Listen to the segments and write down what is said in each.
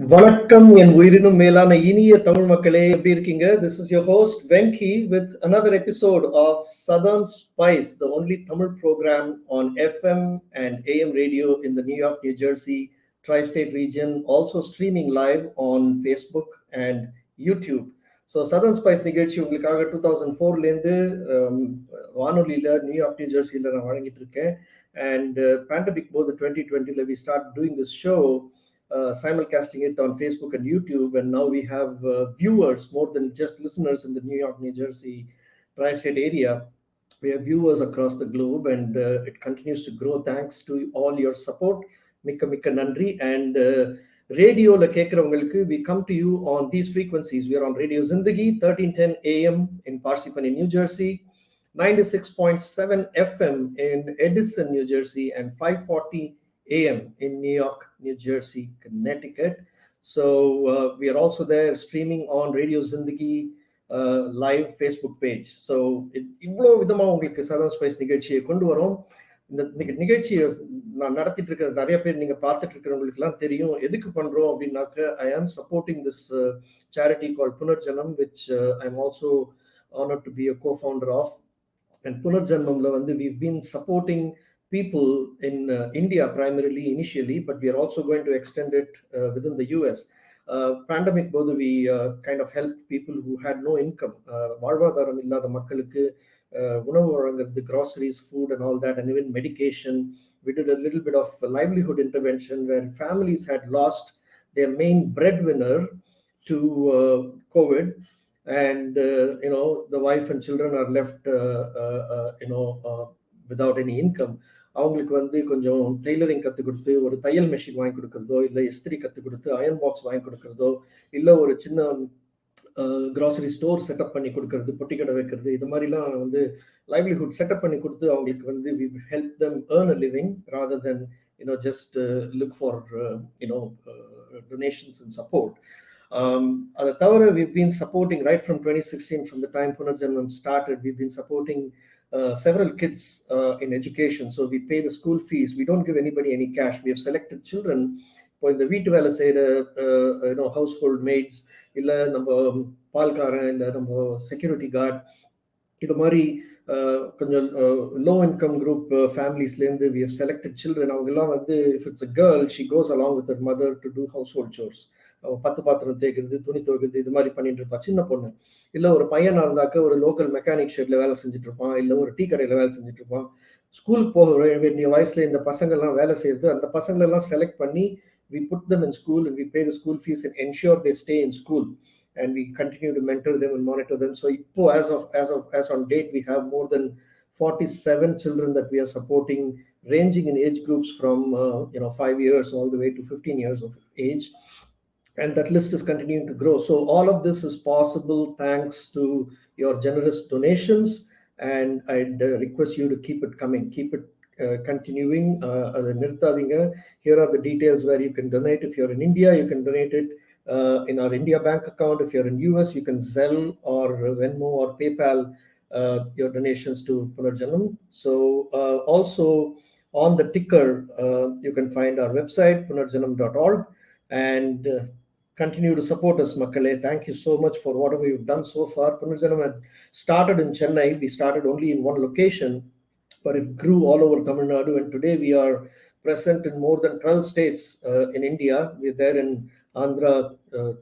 வணக்கம் என் உயிரினும் மேலான இனிய தமிழ் மக்களே, எப்படி இருக்கீங்க? This is your host Venki with another episode of Southern Spice, the only Tamil program on FM and AM radio in the New York, New Jersey tri-state region, also streaming live on Facebook and YouTube. So Southern Spice நிகழ்ச்சி உங்களுக்காக 2004லேருந்து வானொலியில் New York new ஜெர்சியில் நான் வழங்கிட்டு இருக்கேன். And pandemic போது 2020 we start doing this show, simulcasting it on Facebook and YouTube, and now we have viewers more than just listeners in the New York, New Jersey tri-state area. We have viewers across the globe, and it continues to grow thanks to all your support. Mikka nandri. And radio la kekravungalukku, we come to you on these frequencies. We are on Radio Zindagi 1310 AM in Parsippany, New Jersey, 96.7 FM in Edison, New Jersey, and 540 AM in New York, New Jersey, Connecticut. So we are also there streaming on Radio Zindagi live Facebook page. So இவ்வளோ விதமாக உங்களுக்கு southern spice நிகழ்ச்சியை கொண்டு வரோம். இந்த நிகழ்ச்சியை நான் நடத்திட்டு இருக்கிற நிறைய பேர் நீங்கள் பார்த்துட்டு இருக்கிறவங்களுக்குலாம் தெரியும் எதுக்கு பண்ணுறோம் அப்படின்னாக்க, I am supporting this charity call Punarjanam, which I am also honored to be a co-founder of. And புனர்ஜன்மம்ல வந்து we've been supporting people in India primarily initially, but we are also going to extend it within the US. Pandemic bodu we kind of helped people who had no income, வாழ்வாதாரம் இல்லாத மக்களுக்கு உணவு வழங்குறது, groceries, food and all that, and even medication. We did a little bit of livelihood intervention where families had lost their main breadwinner to COVID, and the wife and children are left without any income. அவங்களுக்கு வந்து கொஞ்சம் tailoring கற்றுக் கொடுத்து, ஒரு தையல் machine வாங்கி கொடுக்குறதோ, இல்லை இஸ்திரி கற்றுக் கொடுத்து அயன் பாக்ஸ் வாங்கி கொடுக்குறதோ, இல்லை ஒரு சின்ன கிராசரி ஸ்டோர் செட்டப் பண்ணி கொடுக்கறது, பொட்டி கடை வைக்கிறது, இது மாதிரிலாம் வந்து லைவ்லிஹுட் செட்டப் பண்ணி கொடுத்து அவங்களுக்கு வந்து we help them earn a living rather than just look for donations and support. அதை தவிர we've been supporting right from 2016, from the time Punarjanam started. We've been supporting several kids in education. So we pay the school fees. We don't give anybody any cash. We have selected children. For the வீட்டு வேலை செய்கிற household maids, இல்லை நம்ம பால்காரன், இல்லை நம்ம security guard, இது மாதிரி கொஞ்சம் லோ இன்கம் குரூப் ஃபேமிலிஸ்லேருந்து we have selected children. அவங்கெல்லாம் வந்து if it's a girl, she goes along with her mother to do household chores. பத்து பாத்திரம் தேய்க்கிறது, துணி துவைக்கிறது, இது மாதிரி பண்ணிட்டு இருப்பா சின்ன பொண்ணு. இல்லை ஒரு பையனாக இருந்தாக்க ஒரு லோக்கல் மெக்கானிக் ஷெட்ல வேலை செஞ்சுட்டு இருப்பான், இல்லை ஒரு டீ கடையில் வேலை செஞ்சுட்டு இருப்பான். ஸ்கூலுக்கு போக வேண்டிய வயசுல இந்த பசங்கள்லாம் வேலை செய்யறது, அந்த பசங்களெல்லாம் செலக்ட் பண்ணி we put them in school and we pay the school fees and ensure they stay in school, and we continue to mentor them and monitor them. So as on date we have more than 47 children that we are supporting, ranging in age groups from 5 years all the way to 15 years of age. And that list is continuing to grow. So all of this is possible thanks to your generous donations, and I'd request you to keep it coming, keep it continuing. Here are the details where you can donate. If you're in India, you can donate it in our India bank account. If you're in US, you can Zelle or Venmo or PayPal your donations to Punarjanam. So also on the ticker, you can find our website punarjanam.org, and continue to support us, Makkale. Thank you so much for whatever you've done so far. Punarjanam had started in Chennai. We started only in one location, but it grew all over Tamil Nadu, and today we are present in more than 12 states in India. We're there in Andhra,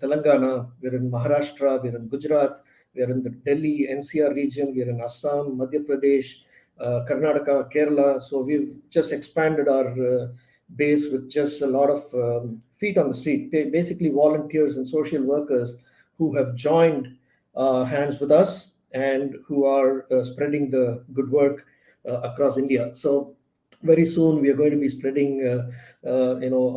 Telangana, we're in Maharashtra, we're in Gujarat, we're in the Delhi NCR region, we're in Assam, Madhya Pradesh, Karnataka, Kerala. So we've just expanded our base with just a lot of feet on the street, basically volunteers and social workers who have joined hands with us and who are spreading the good work across India. So very soon we are going to be spreading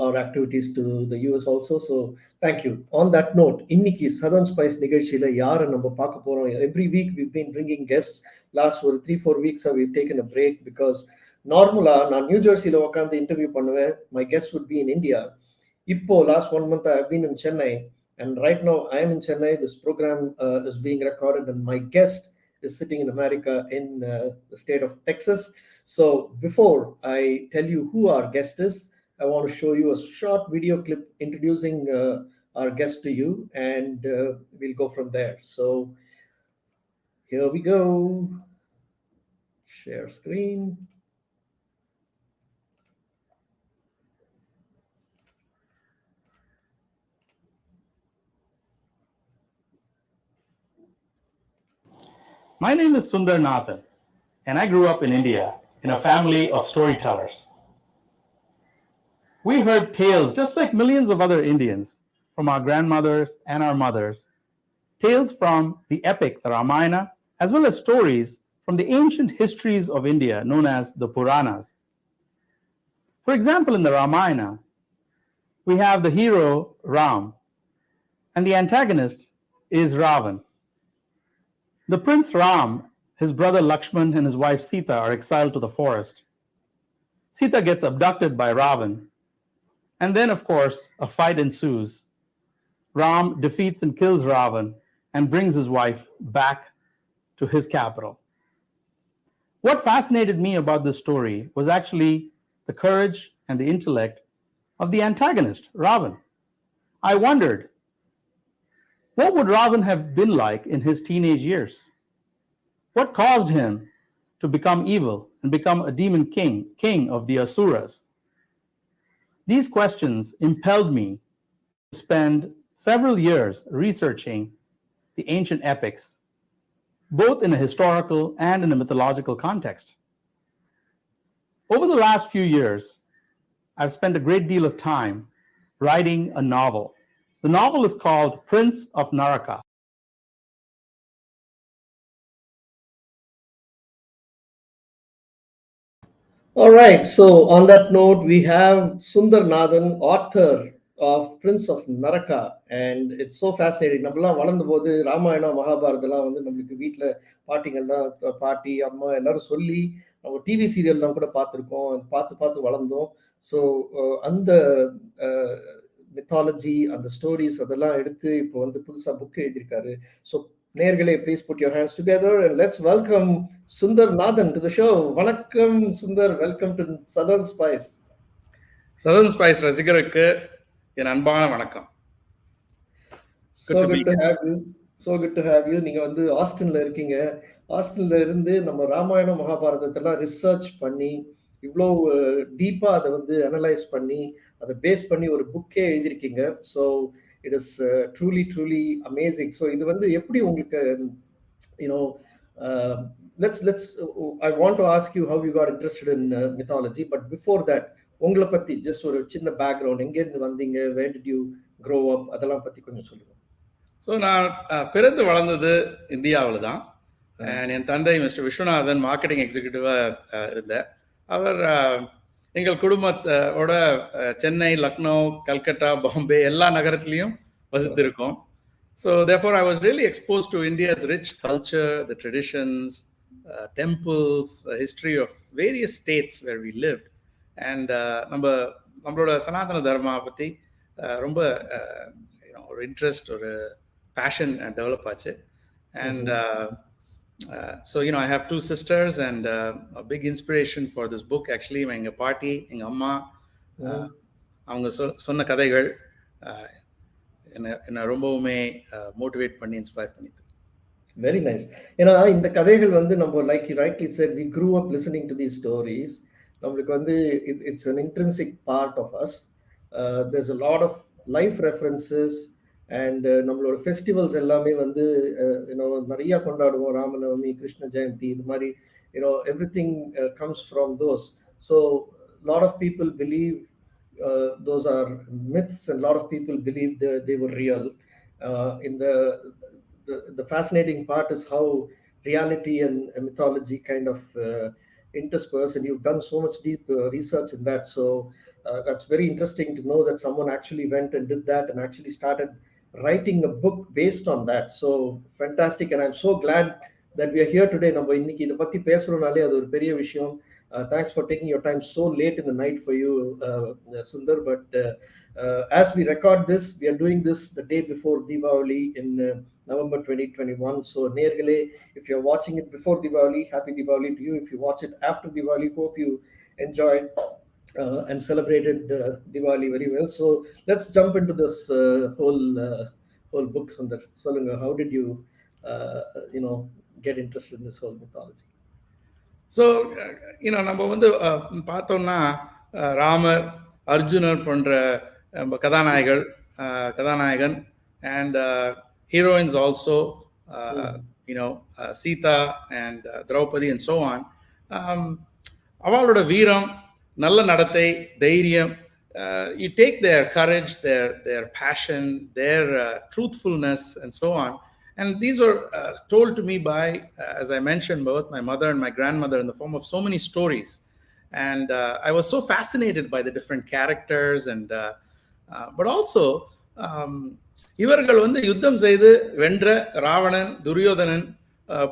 our activities to the US also. So thank you. On that note, இன்னைக்கு Southern Spice நிகழ்ச்சியில யாரை நம்ம பார்க்க போறோம்? Every week we've been bringing guests. Last 3-4 weeks we've taken a break because நார்மலா நான் new ஜெர்சியில உட்காந்து interview பண்ணுவேன். My guest would be in India. இப்போ last 1 month I have been in Chennai, and right now I am in Chennai. This program is being recorded, and my guest is sitting in America in the state of Texas. So before I tell you who our guest is, I want to show you a short video clip introducing our guest to you, and we'll go from there. So here we go. Share screen. My name is Sundar, and I grew up in India in a family of storytellers. We heard tales just like millions of other Indians from our grandmothers and our mothers, tales from the epic, the Ramayana, as well as stories from the ancient histories of India known as the Puranas. For example, in the Ramayana, we have the hero Ram, and the antagonist is Ravan. The prince Ram, his brother Lakshman, and his wife Sita are exiled to the forest. Sita gets abducted by Ravan, and then, of course, a fight ensues. Ram defeats and kills Ravan and brings his wife back to his capital. What fascinated me about this story was actually the courage and the intellect of the antagonist, Ravan. I wondered, what would Ravan have been like in his teenage years? What caused him to become evil and become a demon king of the Asuras? These questions impelled me to spend several years researching the ancient epics, both in a historical and in a mythological context. Over the last few years, I've spent a great deal of time writing a novel. The novel is called Prince of Naraka. All right. So on that note, we have Sundar Nathan, author of Prince of Naraka, and it's so fascinating. நம்மலாம் வளர்ந்த போது ராமாயணா மகாபாரதெல்லாம் வந்து நம்மளுக்கு வீட்டில் பாட்டிங்கள்லாம் பாட்டி அம்மா எல்லாரும் சொல்லி நம்ம டிவி சீரியல்லாம் கூட பார்த்துருக்கோம், பார்த்து பார்த்து வளர்ந்தோம். ஸோ அந்த மித்தாலஜி, அந்த ஸ்டோரிஸ் அதெல்லாம் எடுத்து இப்போ வந்து புதுசாக புக் எழுதியிருக்காரு. ஸோ நேர்களே, please put your hands together and let's welcome Sundar Nathan to the show. வணக்கம் Sundar, welcome to Southern Spice. Southern Spice ரசிகருக்கு என் அன்பான வணக்கம். So good to have you. So good to have you. நீங்க வந்து ஆஸ்டின்ல இருக்கீங்க. ஆஸ்டின்ல இருந்து நம்ம ராமாயணம் மகாபாரதத்தெல்லாம் ரிசர்ச் பண்ணி இவ்வளோ டீப்பா அதை வந்து அனலைஸ் பண்ணி அதை பேஸ் பண்ணி ஒரு புக்கே எழுதியிருக்கீங்க. So it is truly amazing. So இது வந்து எப்படி உங்களுக்கு you know let's I want to ask you how you got interested in mythology, but before that உங்களை பத்தி ஜஸ்ட் ஒரு சின்ன பேக்ரவுண்ட், எங்க இருந்து வந்தீங்க, where did you grow up, அதெல்லாம் பத்தி கொஞ்சம் சொல்லுங்க. ஸோ நான் பிறந்து வளர்ந்தது இந்தியாவில் தான். என் தந்தை மிஸ்டர் விஸ்வநாதன் மார்க்கெட்டிங் எக்ஸிக்யூட்டிவாக இருந்தார். அவர் எங்கள் குடும்பத்தோட சென்னை, லக்னோ, கல்கட்டா, பாம்பே எல்லா நகரத்துலேயும் வசித்திருக்கோம். So therefore I was really exposed to India's rich culture, the traditions, temples, history of various states where we lived. And நம்மளோட சனாதன தர்மா பற்றி ரொம்ப ஒரு இன்ட்ரெஸ்ட், ஒரு பேஷன் டெவலப் ஆச்சு. And so I have two sisters, and a big inspiration for this book actually எங்க பாட்டி, எங்க அம்மா, அவங்க சொன்ன கதைகள் என்ன ரொம்பவுமே மோட்டிவேட் பண்ணி இன்ஸ்பயர் பண்ணிது. Very nice. ஏன்னா இந்த கதைகள் வந்து நம்ம like you rightly said, we grew up listening to these stories. நம்மளுக்கு வந்து it's an intrinsic part of us. There's a lot of life references, and நம்மளோட ஃபெஸ்டிவல்ஸ் எல்லாமே வந்து நிறைய கொண்டாடுவோம். ராமநவமி, கிருஷ்ண ஜெயந்தி, இது மாதிரி everything comes from those. So a lot of people believe those are myths, and a lot of people believe they were real. In the fascinating part is how reality and mythology kind of intersperse, and you've done so much deep research in that. So that's very interesting to know that someone actually went and did that and actually started writing a book based on that. So fantastic, and I'm so glad that we are here today. நம்ம இன்னைக்கு இதை பத்தி பேசுறோம்னாலே அது ஒரு பெரிய விஷயம். Thanks for taking your time so late in the night for you, Sundar. But as we record this, we are doing this the day before Diwali in November 2021. So நேர்களே, if you're watching it before Diwali, happy Diwali to you. If you watch it after Diwali, hope you enjoyed and celebrated Diwali very well. So let's jump into this whole book, Sundar. Solunga, how did you, get interested in this whole mythology? So நம்ம வந்து பார்த்தோம்னா ராமர், அர்ஜுனர் போன்ற கதாநாயகன் and heroines also, Sita and Draupadi and so on. அவளோட வீரம், நல்ல நடத்தை, தைரியம், you take their courage, their passion, their truthfulness and so on. And these were told to me by, as I mentioned, both my mother and my grandmother in the form of so many stories. And I was so fascinated by the different characters. And but also, இவர்கள் வந்து யுத்தம் செய்து வென்ற ராவணன், துரியோதனன்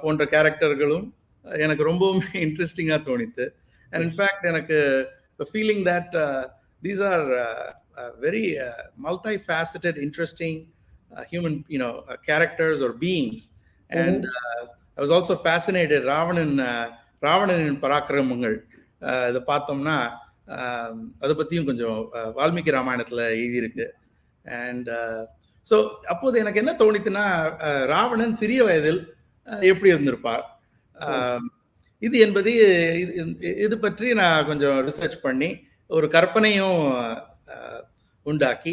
போன்ற கேரக்டர்களும் எனக்கு ரொம்பவும் இன்ட்ரெஸ்டிங்காக தோணித்து. And in fact, எனக்கு the feeling that these are very multifaceted, interesting human, characters or beings. And I was also fascinated. ராவணனின் பராக்கிரமங்கள் இதை பார்த்தோம்னா அதை பற்றியும் கொஞ்சம் வால்மீகி ராமாயணத்தில் எழுதியிருக்கு. அண்ட் ஸோ அப்போது எனக்கு என்ன தோணித்துன்னா, ராவணன் சிறிய வயதில் எப்படி இருந்திருப்பார் இது என்பது இது பற்றி நான் கொஞ்சம் ரிசர்ச் பண்ணி ஒரு கற்பனையும் உண்டாக்கி,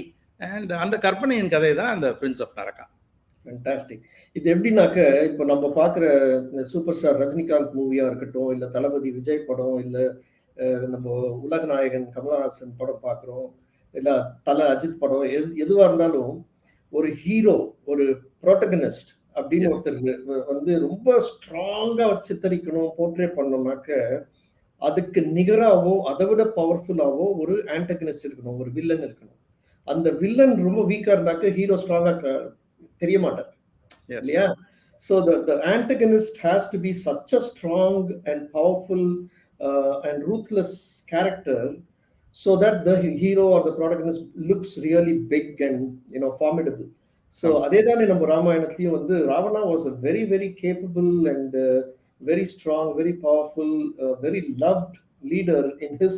அண்ட் அந்த கற்பனையின் கதை தான் அந்த பிரின்ஸ் ஆஃப் நரகா. ஃபேண்டாஸ்டிக். இது எப்படின்னாக்க, இப்போ நம்ம பார்க்குற சூப்பர் ஸ்டார் ரஜினிகாந்த் மூவியாக இருக்கட்டும், இல்லை தளபதி விஜய் படம், இல்லை நம்ம உலக நாயகன் கமலஹாசன் படம் பார்க்குறோம், இல்லை தல அஜித் படம், எதுவாக இருந்தாலும் ஒரு ஹீரோ, ஒரு ப்ரோட்டகனிஸ்ட் அப்படின்னு ஒருத்தர் வந்து ரொம்ப ஸ்ட்ராங்காக சித்தரிக்கணும், போர்ட்ரே பண்ணோம்னாக்க அதுக்கு நிகராகவோ அதை விட பவர்ஃபுல்லாகவோ ஒரு ஆன்டகனிஸ்ட் இருக்கணும், ஒரு வில்லன் இருக்கணும். அந்த வில்லன் ரொம்ப வீக்காக இருந்தாக்க ஹீரோ ஸ்ட்ராங்காக தெரிய மாட்டார் இல்லையா? So the antagonist has to be such a strong and powerful and ruthless character so that the hero or the protagonist looks really big and formidable. So அதே தானே நம்ம ராமாயணத்துலயும் வந்து Ravana was a very very capable and very strong, very powerful, very loved leader in his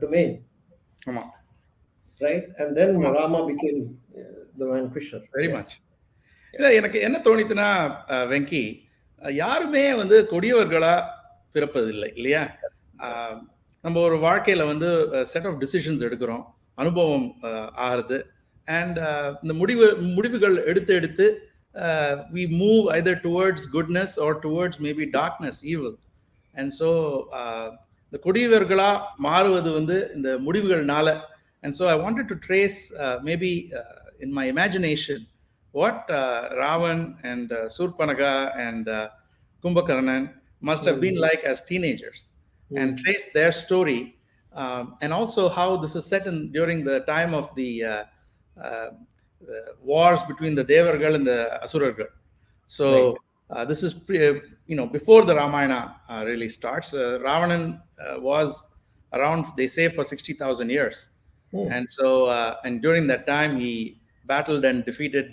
domain. Right? And then Rama became the vanquisher. Very much. இல்லை, எனக்கு என்ன தோணித்துன்னா வெங்கி, யாருமே வந்து கொடியவர்களா பிறப்பதில்லை இல்லையா? நம்ம ஒரு வாழ்க்கையில வந்து செட் ஆஃப் டிசிஷன்ஸ் எடுக்கிறோம், அனுபவம் ஆகிறது, அண்ட் இந்த முடிவுகள் எடுத்து we move either towards goodness or towards maybe darkness, evil. And so the கொடியவர்களா மாறுவது வந்து இந்த முடிவுகள்னால. And so I wanted to trace maybe in my imagination what Ravan and Surpanaga and Kumbhakarnan must have been like as teenagers, and trace their story, and also how this is set in during the time of the wars between the Devargal and the Asurargal. So this is before the Ramayana really starts. Ravanan was around, they say, for 60,000 years. And so and during that time he battled and defeated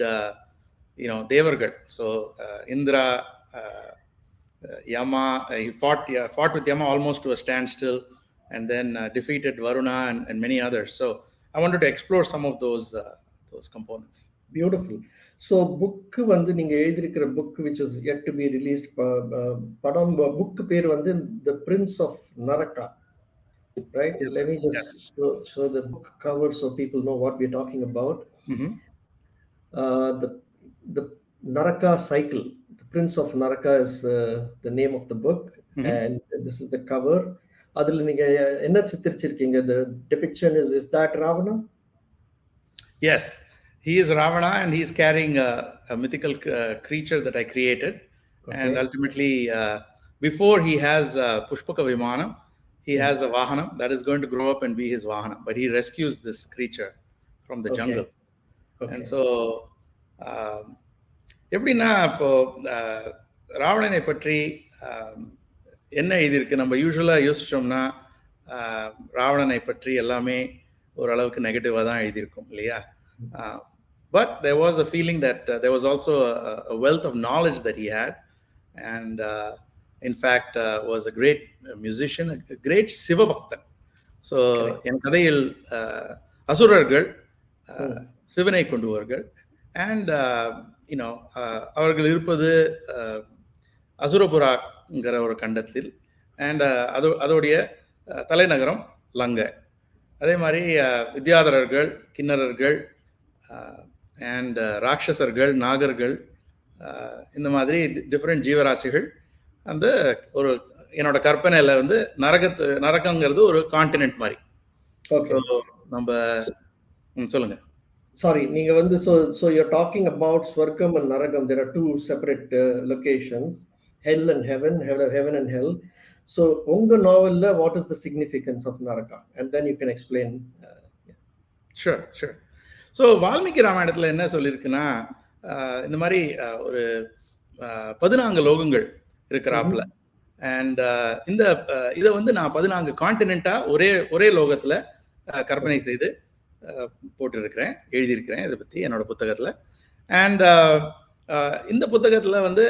Devargal. So Indra, Yama, he fought with Yama almost to a standstill, and then defeated Varuna and many others. So I wanted to explore some of those components. Beautiful. So book வந்து நீங்க எழுதியிருக்கிற book which is yet to be released, படம் book பேர் வந்து The Prince of Naraka, right? Yes. Let me just show the book cover so people know what we're talking about. The Naraka cycle, The Prince of Naraka is the name of the book, and this is the cover. அதுல நீங்க என்ன சித்தரிச்சிருக்கீங்க? The depiction is that Ravana? Yes, he is Ravana, and he is carrying a mythical creature that I created. And ultimately, before he has Pushpaka Vimanam, he has a Vahanam that is going to grow up and be his Vahanam. But he rescues this creature from the jungle. And so, எப்படின்னா இப்போ ராவணனை பற்றி என்ன எழுதியிருக்கு, நம்ம யூஸ்வலாக யோசிச்சோம்னா ராவணனை பற்றி எல்லாமே ஓரளவுக்கு நெகட்டிவாக தான் எழுதியிருக்கும் இல்லையா? But there was a feeling that there was also a wealth of knowledge that he had, and in fact was a great musician, a great Siva Bhaktan. So என் கதையில் அசுரர்கள் சிவனை கொண்டுவார்கள். அண்ட் யூனோ அவர்கள் இருப்பது அசுரபுராங்கிற ஒரு கண்டத்தில். அண்ட் அதோடைய தலைநகரம் லங்கை. அதே மாதிரி வித்யாதரர்கள், கிண்ணறர்கள், அண்ட் ராட்சசர்கள், நாகர்கள், இந்த மாதிரி டிஃப்ரெண்ட் ஜீவராசிகள் அந்த ஒரு என்னோட கற்பனையில் வந்து நரகங்கிறது ஒரு கான்டினென்ட் மாதிரி. ஸோ நம்ம சொல்லுங்க. Sorry, நீங்க வந்து so you're talking about Swargam and Naragam. There are two separate locations, hell and heaven, heaven and hell. So unga novel la what is the significance of Naraka, and then you can explain. Sure. So Valmiki ராமாயணத்தில் என்ன சொல்லியிருக்குன்னா, இந்த மாதிரி ஒரு 14 லோகங்கள் இருக்கிறாப்புல. And இந்த இதை வந்து நான் 14 கான்டினென்ட்டாக ஒரே லோகத்தில் கற்பனை செய்து போட்டிருக்கிறேன், எழுதியிருக்கிறேன் இதை பற்றி என்னோட புத்தகத்தில். அண்ட் இந்த புத்தகத்தில் வந்து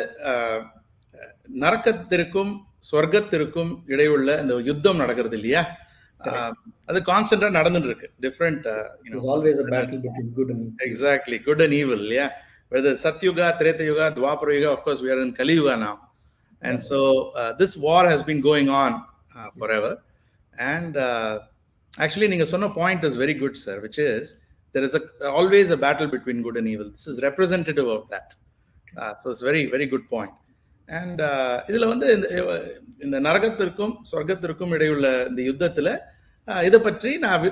நரக்கத்திற்கும் சொர்க்கத்திற்கும் இடையுள்ள இந்த யுத்தம் நடக்கிறது இல்லையா, அது கான்ஸ்டன்டா நடந்துட்டு இருக்கு. Different exactly good and evil இல்லையா. whether Satyuga, Tretayuga, Dwapara Yuga, of course we are in Kali Yuga now, and so this war has been going on forever. And actually neenga sonna point is very good, sir, which is there is always a battle between good and evil. This is representative of that. So it's very very good point. And இதுல வந்து இந்த நரகத்திற்கும் சொர்க்கத்திற்கும் இடையுள்ள இந்த யுத்தத்துல இதை பற்றி நான்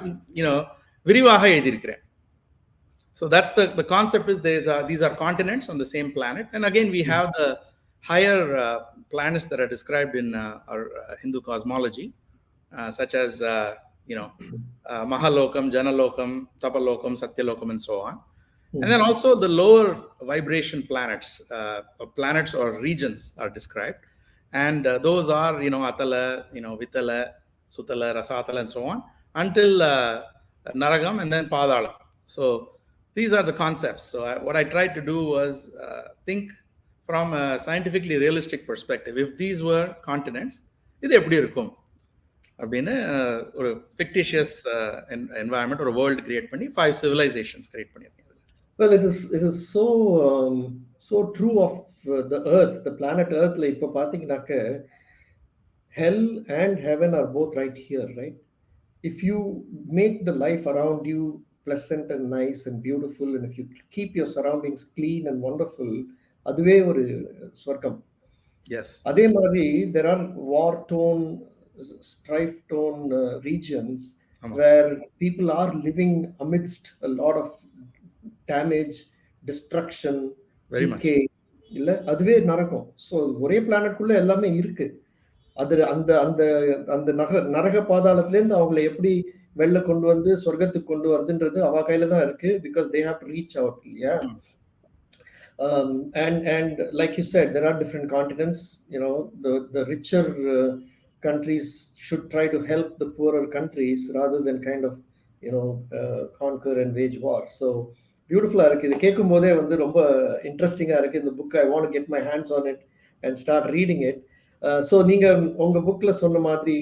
விரிவாக எழுதியிருக்கிறேன். So that's the concept is these are continents on the same planet, and again we have the higher planets that are described in our Hindu cosmology, such as Mahalokam, Janalokam, Tapalokam, Satyalokam, and so on. And then also the lower vibration planets, planets or regions are described, and those are Atala, Vitala, Sutala, Rasatala, and so on, until Naragam and then Padala. So these are the concepts. So what I tried to do was think from a scientifically realistic perspective. If these were continents, இது எப்படி இருக்கும் அப்படின்னு ஒரு fictitious environment ஒரு world create பண்ணி 5 civilizations create பண்ணியிருக்கேன். Well, it is so true of the earth, the planet earth. Like ipo pathingnaaka hell and heaven are both right here, right? If you make the life around you pleasant and nice and beautiful, and if you keep your surroundings clean and wonderful, aduve oru swargam. Yes, adhe mari there are war torn, strife torn regions where people are living amidst a lot of damage, destruction, decay. இல்ல அதுவே நரகம். So ஒரே பிளானட்குள்ள எல்லாமே இருக்கு. அது அந்த அந்த அந்த நரக பாதாளத்திலேருந்து அவங்களை எப்படி வெளில கொண்டு வந்து சொர்க்கத்துக்கு கொண்டு வருதுன்றது அவ கையில தான் இருக்கு. Because they have to reach out இல்லையா. And like you said, there are different continents. The richer countries should try to help the poorer countries rather than kind of conquer and wage war. So பியூட்டிஃபுல்லா இருக்கு. இது கேட்கும் போதே வந்து ரொம்ப இன்ட்ரெஸ்டிங்கா இருக்கு. இந்த book I want to get my hands on it and start reading it. So நீங்க உங்க புக்ல சொன்ன மாதிரி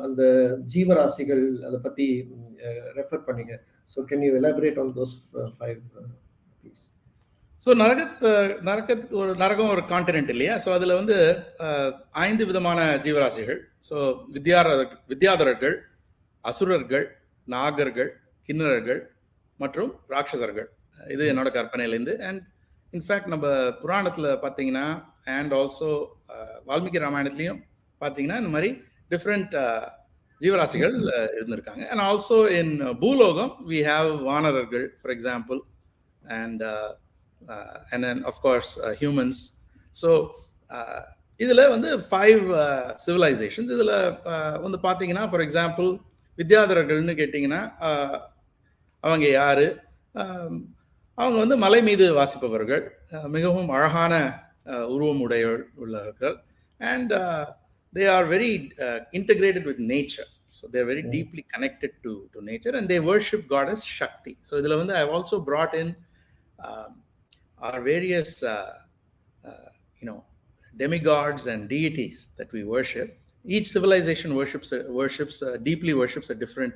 அந்த ஜீவராசிகள் அதை பத்தி ரெஃபர் பண்ணீங்க. So can you elaborate on those 5 please? So நரகம் ஒரு கான்டினென்ட் இல்லையா. ஸோ அதில் வந்து 5 விதமான ஜீவராசிகள். ஸோ வித்யாதரர்கள், அசுரர்கள், நாகர்கள், கிண்ணறர்கள் மற்றும் ராட்சசர்கள். இது என்னோட கற்பனையிலேருந்து. அண்ட் இன்ஃபேக்ட் நம்ம புராணத்தில் பார்த்தீங்கன்னா அண்ட் ஆல்சோ வால்மீகி ராமாயணத்துலேயும் பார்த்தீங்கன்னா இந்த மாதிரி டிஃப்ரெண்ட் ஜீவராசிகள் இருந்திருக்காங்க. And also in Bhoolokam we have வானரர்கள் for example, and then of course humans. So இதில் வந்து 5 civilizations. இதில் வந்து பார்த்தீங்கன்னா ஃபார் எக்ஸாம்பிள் வித்யாதரர்கள்னு கேட்டிங்கன்னா அவங்க யாரு? அவங்க வந்து மலை மீது வாசிப்பவர்கள், மிகவும் அழகான உருவம் உள்ளவர்கள். And they are very integrated with nature. So they are very deeply connected to nature, and they worship goddess Shakti. So idhula வந்து I have also brought in our various demigods and deities that we worship. each civilization deeply worships a different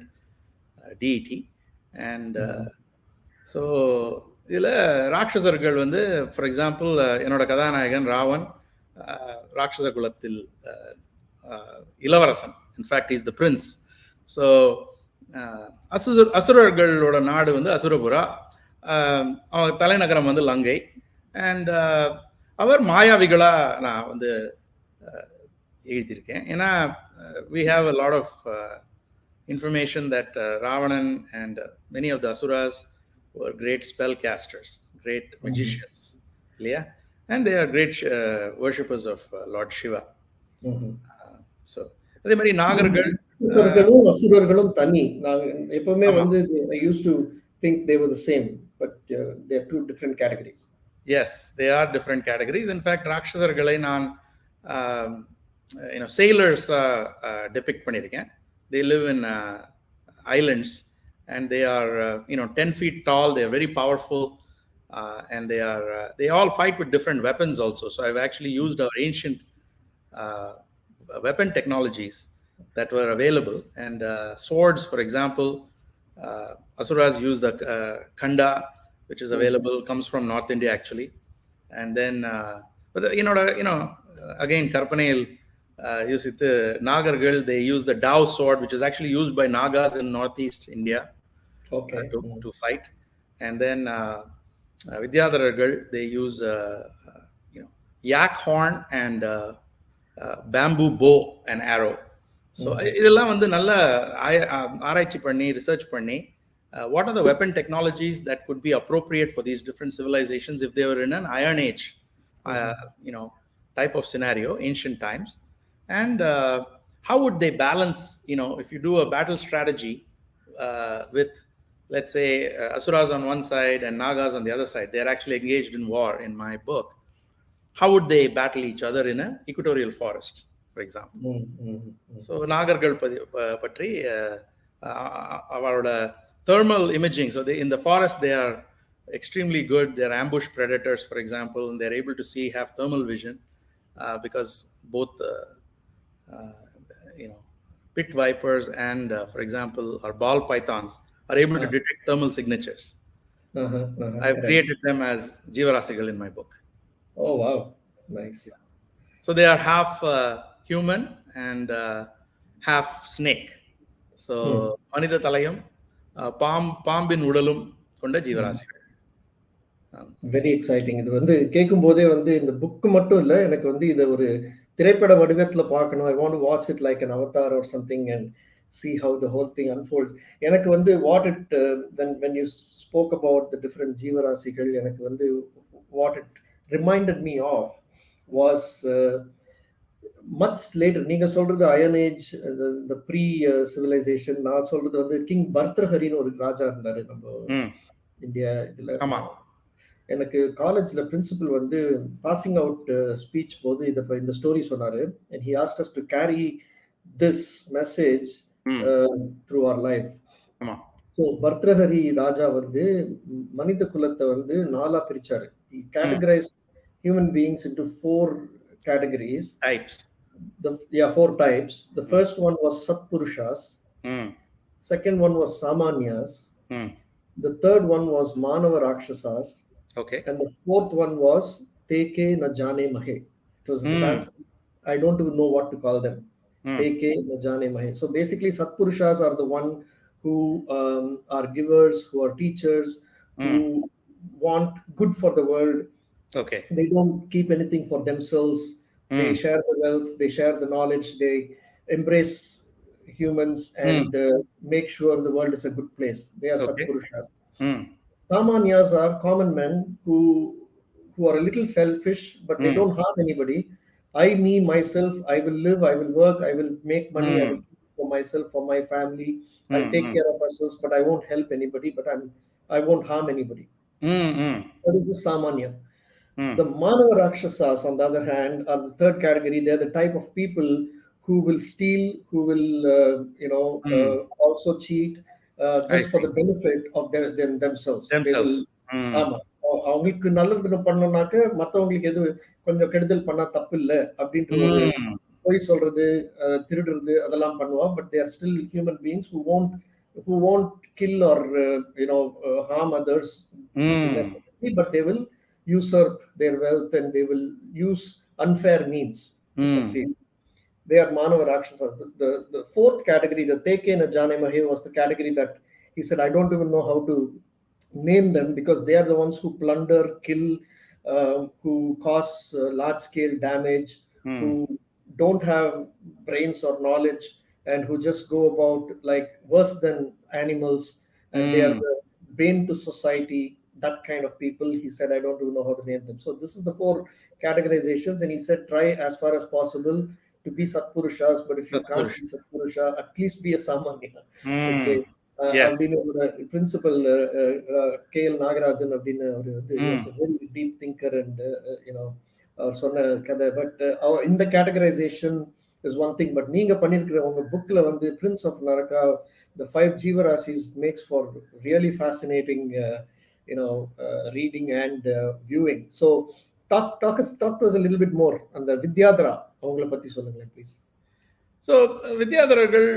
deity. And so இதில் ராட்சசர்கள் வந்து, for example, என்னோட கதாநாயகன் ராவன் ராட்சச குலத்தில் இளவரசன். In fact is the prince. So அசுரர்களோட நாடு வந்து அசுரபுரா, அவங்க தலைநகரம் வந்து லங்கை. அண்ட் அவர் மாயாவிகளாக நான் வந்து எழுதியிருக்கேன். ஏன்னா we have a lot of information that Ravanan and many of the asuras were great spellcasters, great magicians, yeah, and they are great worshippers of Lord Shiva. So அதே மாதிரி நாகர்கள் அசுரர்களும் தனி. நான் எப்பவுமே வந்து I used to think they were the same, but they are two different categories. Yes, they are different categories. In fact, ராட்சசர்களை நான் sailors depict பண்ணியிருக்கேன். They live in islands, and they are 10 feet tall. They are very powerful, and they all fight with different weapons also. So I've actually used our ancient weapon technologies that were available, and swords, for example, asuras use the khanda, which is available, comes from North India actually. And then but again Karpanayil use it. Nagargal, they use the Dao sword, which is actually used by Nagas in northeast India, to fight. And then Vidyadharagal, they use yak horn and bamboo bow and arrow. So இதெல்லாம் வந்து நல்ல ஆராய்ச்சி பண்ணி research பண்ணி what are the weapon technologies that could be appropriate for these different civilizations if they were in an Iron Age type of scenario, ancient times. And how would they balance, if you do a battle strategy with, let's say, asuras on one side and nagas on the other side, they're actually engaged in war in my book. How would they battle each other in an equatorial forest, for example? So nagargal பற்றி அவரோட thermal imaging. So in the forest, they are extremely good. They're ambush predators, for example, and they're able to have thermal vision because both pit vipers and, for example, our ball pythons are able to detect thermal signatures. I've created them as Jivarasigal in my book. Oh, wow. Nice. So they are half human and half snake. So Manitha Talayam, பாம்பின் உடலும் கொண்ட ஜீவராசிகள். Very exciting. இது வந்து கேட்கும் போதே வந்து இந்த புக் மட்டும் இல்லை, எனக்கு வந்து இதை ஒரு திரைப்பட வடிவத்துல பார்க்கணும். I want to watch it like an avatar or something and see how the whole thing unfolds. எனக்கு வந்து when you spoke about the different ஜீவராசிகள், எனக்கு வந்து what it reminded me of was much later. நீங்க சொல்றது iron age, the pre civilization. நான் சொல்றது வந்து கிங் பர்த்ரஹரின்னு ஒரு ராஜா இருந்தாரு நம்ம இந்தியா இதுல. எனக்கு காலேஜ்ல பிரின்சிபல் வந்து பாசிங் அவுட் ஸ்பீச் போது இந்த ஸ்டோரி சொன்னாரு. and he asked us to carry this message through our life. So பர்த்ரஹரி ராஜா வந்து மனித குலத்தை வந்து 4 பிரிச்சாரு. He categorized human beings into 4 categories. Types. 4 types. The first one was Satpurushas. Second one was Samanyas. The third one was Manava Rakshasas. Okay. And the fourth one was Teke na Jane Mahe. It was Sanskrit. I don't even know what to call them. Teke na Jane Mahe. So basically Satpurushas are the one who are givers, who are teachers, who want good for the world. Okay. They don't keep anything for themselves. They share the wealth, they share the knowledge, they embrace humans and make sure the world is a good place. They are Satpurushas. Samanyas are common men who are a little selfish, but they don't harm anybody. Me, myself, I will live, I will work, I will make money, I will keep for myself, for my family. I'll take care of ourselves, but I won't help anybody, but I won't harm anybody. That is the Samanya. The Manava Rakshasas, on the other hand, are the third category. They're the type of people who will steal, who will, also cheat, just for the benefit of themselves. அவங்களுக்கு நல்லது பண்ணனாக்க மற்றவங்களுக்கு எது கொஞ்சம் கெடுதல் பண்ணா தப்பு இல்லை அப்படின்ற பொய் சொல்றது, திருடுறது அதெல்லாம் பண்ணுவான். But they are still human beings who won't kill or harm others necessarily, but they will usurp their wealth and they will use unfair means to succeed. They are Manava Rakshasas. The fourth category, the Teke na Jane Mahe, was the category that he said, I don't even know how to name them because they are the ones who plunder, kill, who cause large scale damage, who don't have brains or knowledge, and who just go about like worse than animals, and they are the bane to society. That kind of people, he said, I don't even know how to name them. So this is the four categorizations, and he said, try as far as possible to be Satpurushas, but if you can't be Satpurusha, at least be a Samanya. Okay. அப்படின்னு ஒரு principal KL Nagarajan அப்படின்னு ஒரு very deep thinker and அவர் சொன்ன கதை. But இந்த categorization is one thing. But நீங்க பண்ணிருக்கிற உங்க புக்ல வந்து பிரின்ஸ் ஆஃப் நரகா, த 5 ஜீவராசிஸ் makes for really fascinating reading and viewing. So talk to us a little bit more. அந்த வித்யாதரா அவங்கள பத்தி சொல்லுங்களேன் please. So வித்யாதரர்கள்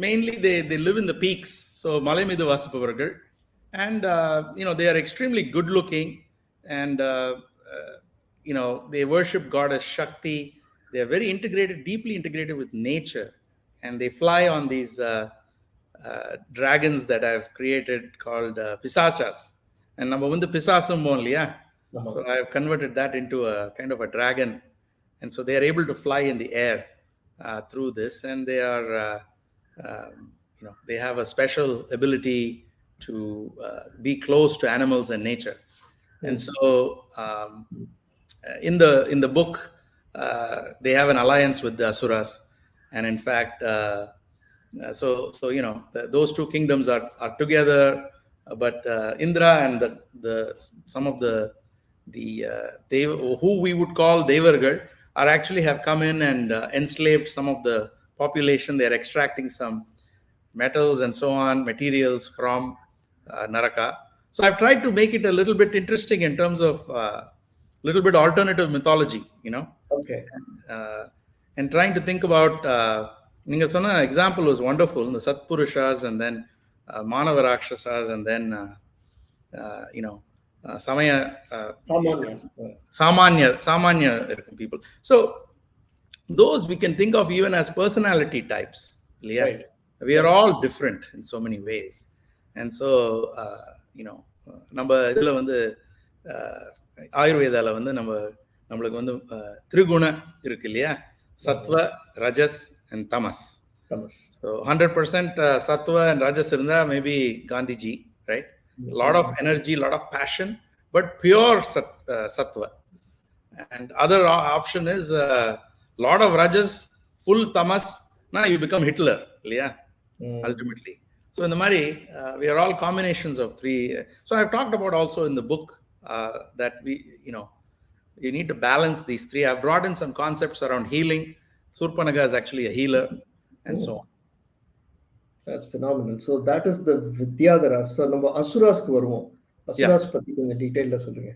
mainly they live in the peaks. So மலை மீது வாசிப்பவர்கள், and they are extremely good looking, and they worship goddess Shakti. They are very integrated, deeply integrated with nature, and they fly on these dragons that I've created called pisachas. And நம்ம வந்து பிசாசம் இல்லையா, so I have converted that into a kind of a dragon, and so they are able to fly in the air through this, and they are they have a special ability to be close to animals and nature. And so in the book they have an alliance with the asuras, and in fact those two kingdoms are together, but Indra and the some of the who we would call devargal are actually have come in and enslaved some of the population. They are extracting some metals and so on, materials from Naraka. So I've tried to make it a little bit interesting in terms of little bit alternative mythology, Okay. And trying to think about ninga sonna example was wonderful, the Satpurushas, and then Manava Rakshasas, and then Samanya people. So those we can think of even as personality types. Right. We are all different in so many ways, and so நம்ம இதுல வந்து ஆயுர்வேதால வந்து நம்மளுக்கு வந்து திரிகுண இருக்கு இல்லையா, சத்வ, ரஜஸ் and tamas. So 100% sattva and rajas irundha maybe Gandhiji, right? A lot of energy, lot of passion, but pure sattva. And other option is lot of rajas, full tamas, now you become Hitler, yeah, ultimately. So in the mari we are all combinations of three. So I've talked about also in the book that you need to balance these three. I've brought in some concepts around healing. Surpanaga is actually a healer, and so on. That's phenomenal. So that is the Vidyadhara. So நம்ம அசுராஸ்க்கு வருவோம். அசுராஸ் பத்தி கொஞ்சம் டீடைலா சொல்லுங்க.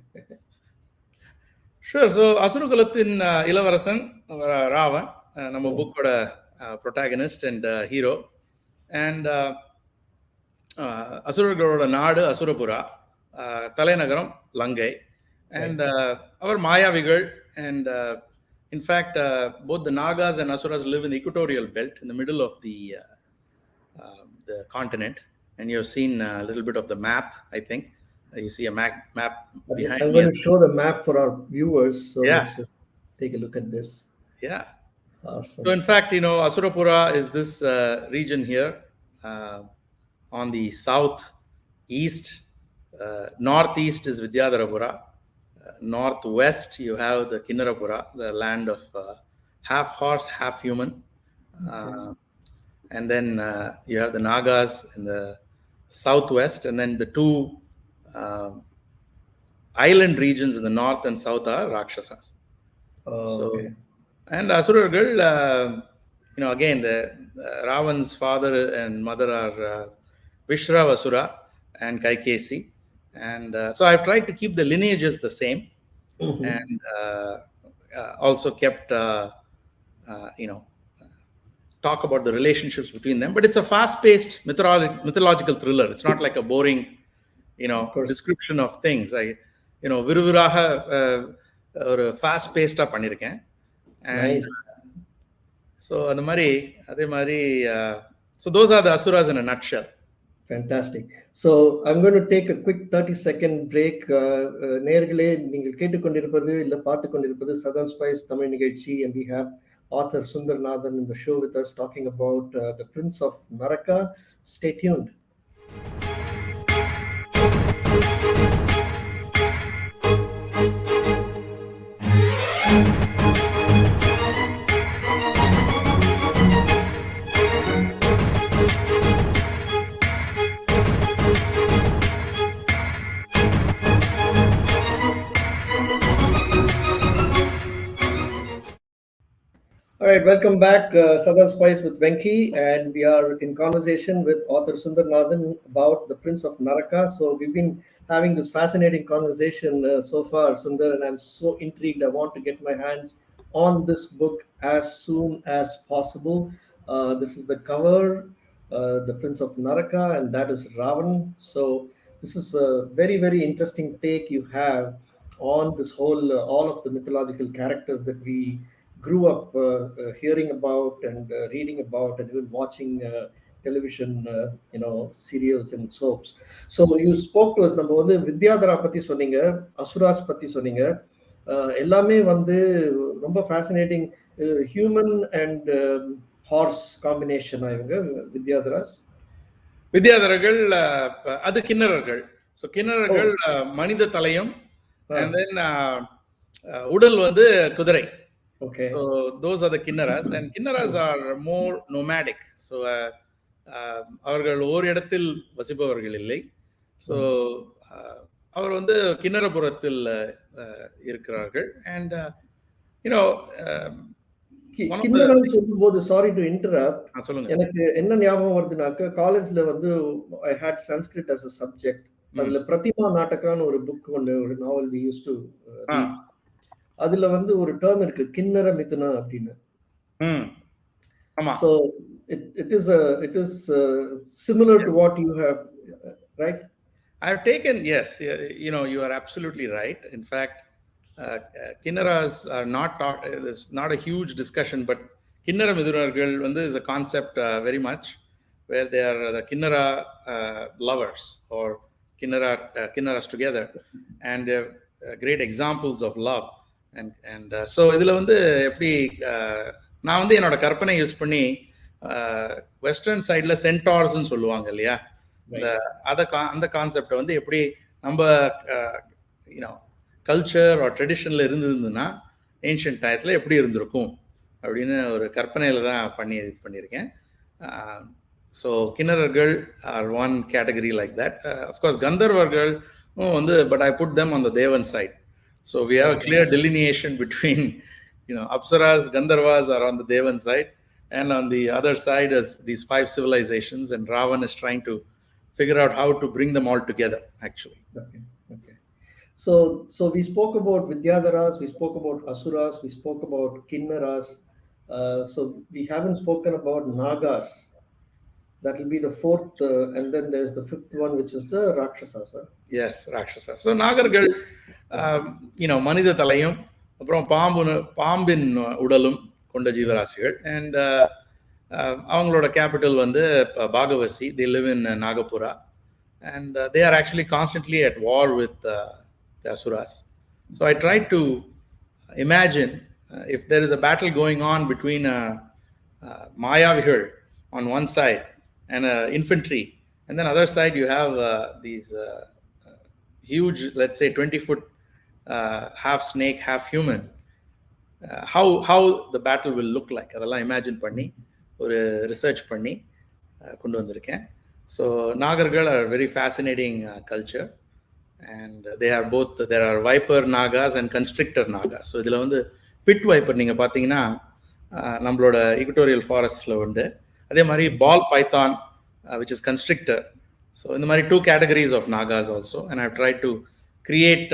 Sure. So அசுரகுலத்தின் இளவரசன் ராவன் நம்ம புக்கோட protagonist and hero, and அசுரர்களோட நாடு அசுரபுரா, தலைநகரம் லங்கை, and our மாயாவிகள், and in fact both the Nagas and Asuras live in the equatorial belt in the middle of the continent, and you've seen a little bit of the map. I think you see a map behind me. I'm going to show the map for our viewers, so let's just take a look at this. Yeah. Awesome. So in fact, Asurapura is this region here on the southeast. Northeast is Vidyadharapura. Northwest you have the Kinnarapura, the land of half horse, half human. And then you have the Nagas in the southwest, and then the two island regions in the north and south are Rakshasas. Okay. And Asuragal, again, the Ravan's father and mother are Vishravasura and Kaikesi. And so I've tried to keep the lineages the same, and also kept talk about the relationships between them. But it's a fast-paced mythological thriller. It's not like a boring, description of things. விறுவிறாக ஒரு fast-paced-ஆ பண்ணியிருக்கேன். Nice. So அதே மாதிரி so those are the asuras in a nutshell. Fantastic. So I'm going to take a quick 30-second break. நேயர்களே, நீங்கள் கேட்டுக்கொண்டிருப்பது இல்லை பார்த்து கொண்டிருப்பது Southern Spice தமிழ் நிகழ்ச்சி, and we have author Sundar in the show with us talking about the Prince of Naraka. Stay tuned. All right, welcome back, Southern Spice with Venki, and we are in conversation with author Sundar about the Prince of Naraka. So we've been having this fascinating conversation so far, Sundar, and I'm so intrigued. I want to get my hands on this book as soon as possible. This is the cover, the Prince of Naraka, and that is Ravan. So this is a very, very interesting take you have on this whole, all of the mythological characters that we grew up hearing about and reading about, and even watching television, serials and soaps. So you spoke to us. நம்ம வந்து வித்யாதரா பத்தி சொன்னீங்க, அசுராஸ் பத்தி சொன்னீங்க. எல்லாமே வந்து ரொம்ப fascinating. Human and horse combination இவங்க வித்யாதரர்கள். அது கிண்ணறர்கள். ஸோ கிண்ணறர்கள் மனித தலையும், and then உடல் வந்து குதிரை. Okay. So those are the kinnaras, and kinnaras are more nomadic. So அவர்கள் ஓர் இடத்தில் வசிப்பவர்கள் இல்லை. ஸோ அவர் வந்து கிண்ணறபுரத்தில் இருக்கிறார்கள். And கிண்ணறன்னு சொல்லும்போது, சாரி டு இன்டரப்ட், எனக்கு என்ன ஞாபகம் வருதுனாக்க, காலேஜ்ல வந்து I hate Sanskrit as a subject. அதுல பிரதிமா நாட்டகான்னு ஒரு புக் ஒன்று, ஒரு நாவல் we used to read. அதுல வந்து ஒரு டேர்ம் இருக்கு, கிண்ணற மிதுனா அப்படின்னு. So it is similar to what you have, right? I have taken, yes, you are absolutely right. In fact, kinnaras are not there's not a huge discussion, but kinnara midunargal is a concept very much where they are the kinnara lovers, or kinnaras together, and they're great examples of love. And so இதுல வந்து எப்படி நான் வந்து என்னோட கற்பனை use பண்ணி western சைட்ல சென்டார்ஸ்ன்னு சொல்லுவாங்க இல்லையா, அந்த கான்செப்டை வந்து எப்படி நம்ம கல்ச்சர் ஆர் ட்ரெடிஷன்ல இருந்ததுன்னா ஏன்ஷியன்ட் டயத்தில் எப்படி இருந்திருக்கும் அப்படின்னு ஒரு கற்பனையில தான் இது பண்ணியிருக்கேன். ஸோ கிண்ணறர்கள் are one category like that. Of course கந்தர்வர்கள் வந்து, but I put them on the Devan side. So we have a clear delineation between, Apsaras, Gandharvas are on the Devan side, and on the other side is these 5 civilizations, and Ravan is trying to figure out how to bring them all together, actually. Okay. So we spoke about Vidyadharas, we spoke about Asuras, we spoke about Kinnaras. So we haven't spoken about Nagas. That will be the 4th, and then there's the 5th one, which is the Rakshasas. Yes, Rakshasas. So Nagargal, மனித தலையும் அப்புறம் பாம்பின் உடலும் கொண்ட ஜீவராசிகள். And அவங்களோட capital வந்து பாகவசி. they live in Nagapura, and they are actually constantly at war with the asuras. So I tried to imagine if there is a battle going on between Mayavigal on one side and infantry, and then other side you have these huge, let's say 20-foot half snake, half human. How the battle will look like, அதெல்லாம் imagine பண்ணி ஒரு research பண்ணி கொண்டு வந்திருக்கேன். So நாகர்கள் are very fascinating culture, and there are viper nagas and constrictor nagas. So இதில் வந்து bit wiper நீங்கள் பார்த்தீங்கன்னா நம்மளோட ஈக்குட்டோரியல் ஃபாரஸ்ட்ல உண்டு. அதே மாதிரி ball python which is constrictor. So in the mari 2 categories of nagas also, and I've tried to create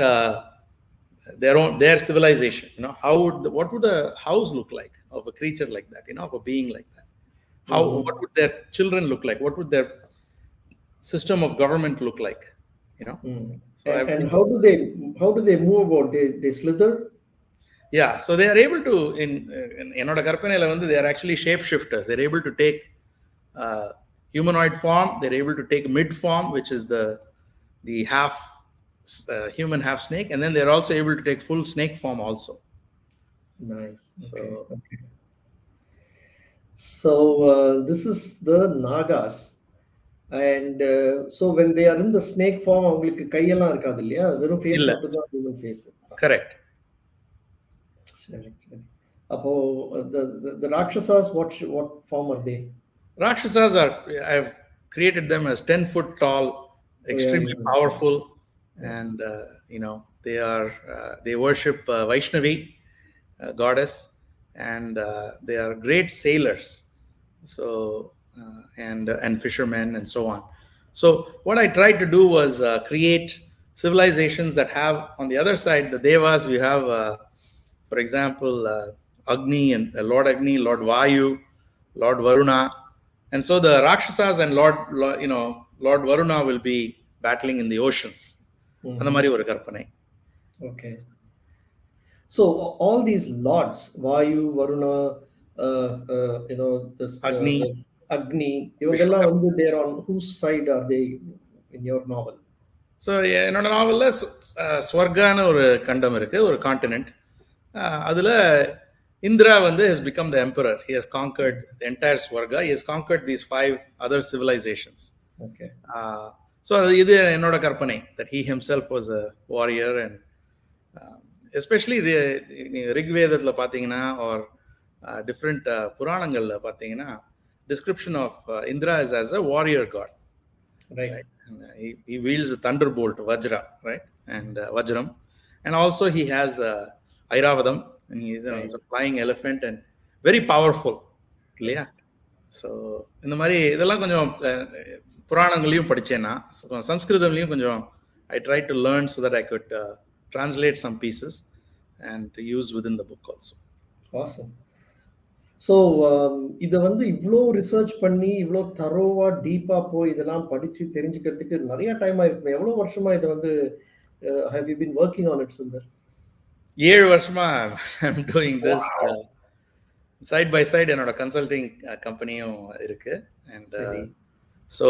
their civilization. What would the house look like of a creature like that, of a being like that? What would their children look like? What would their system of government look like? So And how do they move about? They slither? Yeah, so they are able to, in என்னோட கற்பனையில வந்து they are actually shape shifters. They're able to take humanoid form. They're able to take mid form, which is the half human, half snake, and then they're also able to take full snake form also. Nice. Okay. So this is the Nagas, and so when they are in the snake form, அவங்களுக்கு கையெல்லாம் இருக்காது இல்லையா? வெறும் face இல்ல. மட்டும் தான் human face. Correct. சரி. அப்போ the Rakshasas, what form are they? Rakshasas I've created them as 10-foot tall, extremely powerful, and they worship Vaishnavi goddess, and they are great sailors, so and fishermen and so on. So what I tried to do was create civilizations that have, on the other side, the devas. We have for example Agni and Lord Agni, Lord Vayu, Lord Varuna, and so the Rakshasas and Lord Varuna will be battling in the oceans. அந்த மாதிரி ஒரு கற்பனை. Okay. So all these lords, Vayu, Varuna, this Agni, இவங்கெல்லாம் வந்து they're on whose side are they in your novel? So என்னோட நாவல்ல ஸ்வர்கான்னு ஒரு கண்டம் இருக்கு, ஒரு கான்டினென்ட். அதுல Indra has become the emperor. He has conquered the entire Swarga. He has conquered these 5 other civilizations. Okay. So இது என்னோட கற்பனை, that he himself was a warrior, and especially the ரிக்வேதத்துல பாத்தீங்கன்னா or different புராணங்கள்ல பாத்தீங்கன்னா description of Indra is as a warrior god. Right. And, he wields a thunderbolt, Vajra, right? And Vajram, and also he has Airavadam, and he's a flying elephant and very powerful. இல்லையா? So இந்த மாதிரி இதெல்லாம் கொஞ்சம் புராணங்களையும் படித்தேன்னா, சம்ஸ்கிருதம்லையும் கொஞ்சம் I tried to learn so that I could translate some pieces and to use within the book also. Awesome. So இதை வந்து இவ்வளோ research பண்ணி இவ்வளோ தரோவா டீப்பா போய் இதெல்லாம் படிச்சு தெரிஞ்சுக்கிறதுக்கு நிறைய டைம் ஆயிருக்கும். எவ்வளோ வருஷமா இதை வந்து have you been working on it, Sundar? 7 வருஷமா I'm doing this. Side by side என்னோட கன்சல்டிங் கம்பெனியும் இருக்கு. And so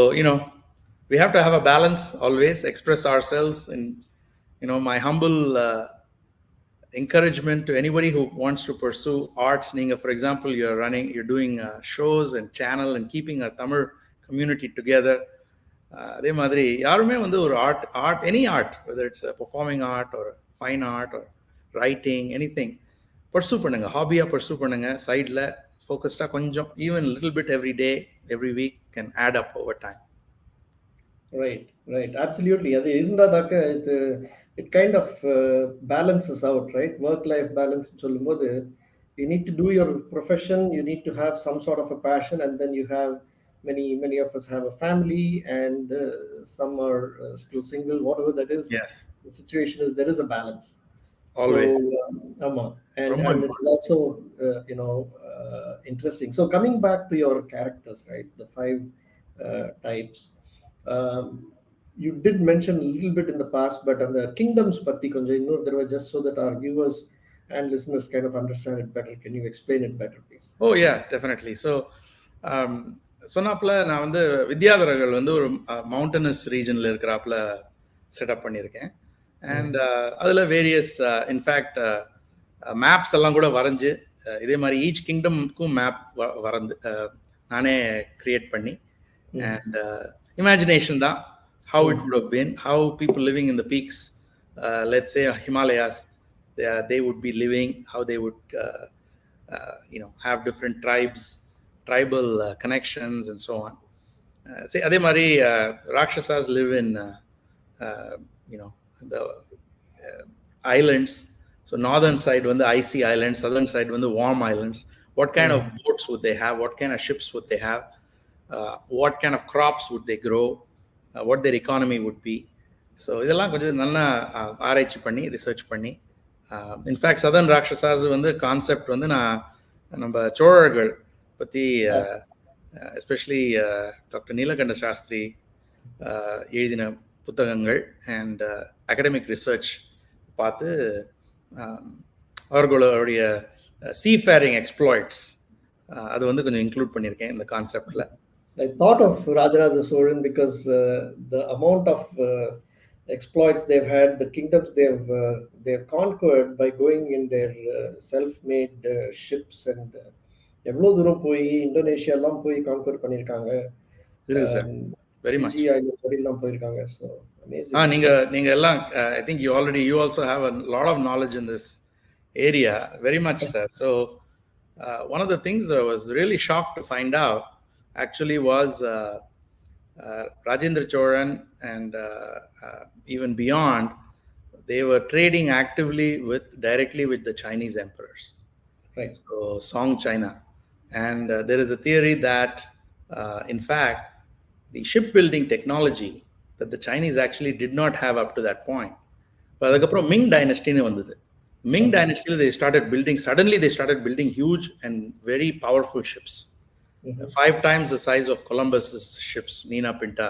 we have to have a balance, always express ourselves. And my humble encouragement to anybody who wants to pursue arts. Ninga, for example, you're doing shows and channel and keeping a Tamil community together. அதே மாதிரி யாருமே வந்து ஒரு art, any art, whether it's a performing art or fine art or writing, anything, pursue பண்ணுங்க, ஹாபியா pursue பண்ணுங்க. சைடில் ஃபோக்கஸ்டாக கொஞ்சம், even a little bit every day, every week can add up over time. Right, absolutely. அது இருந்தாதாக்க it kind of balances out, right? Work-life balance சொல்லும்போது you need to do your profession, you need to have some sort of a passion, and then you have many of us have a family, and some are still single, whatever that is. Yes. The situation is there is a balance. Always. So, and it's also interesting. So coming back to your characters, right? The 5 types. You did mention a little bit in the past, but on the kingdoms patti konja innor tharva, just so that our viewers and listeners kind of understand it better. Can you explain it better, please? Oh yeah, definitely. So சொன்னாப்ல நான் வந்து வித்யாதரர்கள் வந்து ஒரு mountainous ரீஜனில் இருக்கிறாப்புல setup பண்ணியிருக்கேன். And அதில் various in fact maps எல்லாம் கூட வரைஞ்சி, இதே மாதிரி ஈச் கிங்டம்க்கும் மேப் வரைந்து நானே கிரியேட் பண்ணி, அண்ட் இமேஜினேஷன் தான் how it would have been, how people living in the peaks, let's say Himalayas, they would be living, how they would have different tribal connections and so on. Say adhe mari Rakshasas live in the islands. So northern side when the icy islands, southern side when the warm islands. What kind of boats would they have? What kind of ships would they have? What kind of crops would they grow? What their economy would be. So இதெல்லாம் கொஞ்சம் நல்லா ஆராய்ச்சி பண்ணி research பண்ணி in fact southern rakshasas வந்து concept வந்து நான் நம்ம சோழர்கள் பற்றி எஸ்பெஷலி டாக்டர் நீலகண்ட சாஸ்திரி எழுதின புத்தகங்கள் அண்ட் அகடமிக் ரிசர்ச் பார்த்து அவர்களுடைய சீஃபேரிங் எக்ஸ்ப்ளாய்ட்ஸ் அது வந்து கொஞ்சம் இன்க்ளூட் பண்ணியிருக்கேன் இந்த கான்செப்டில். I thought of Rajaraja Solan because the amount of exploits they've had, the kingdoms they've conquered by going in their self-made ships and எவ்வளோ தூரம் போய் இந்தோனேஷியா எல்லாம் போய் கான்கர் பண்ணியிருக்காங்க. வெரி மச் எல்லாம் போயிருக்காங்க. So amazing. நீங்க எல்லாம் I think you also have a lot of knowledge in this area, very much sir. So one of the things I was really shocked to find out actually was Rajendra Cholan and even beyond, they were trading actively directly with the Chinese emperors, right? So Song China, and there is a theory that in fact the shipbuilding technology that the Chinese actually did not have up to that point. But adukaprom Ming dynasty nu vandhudu. Ming dynasty they started building huge and very powerful ships. 5 times the size of Columbus's ships, Nina Pinta,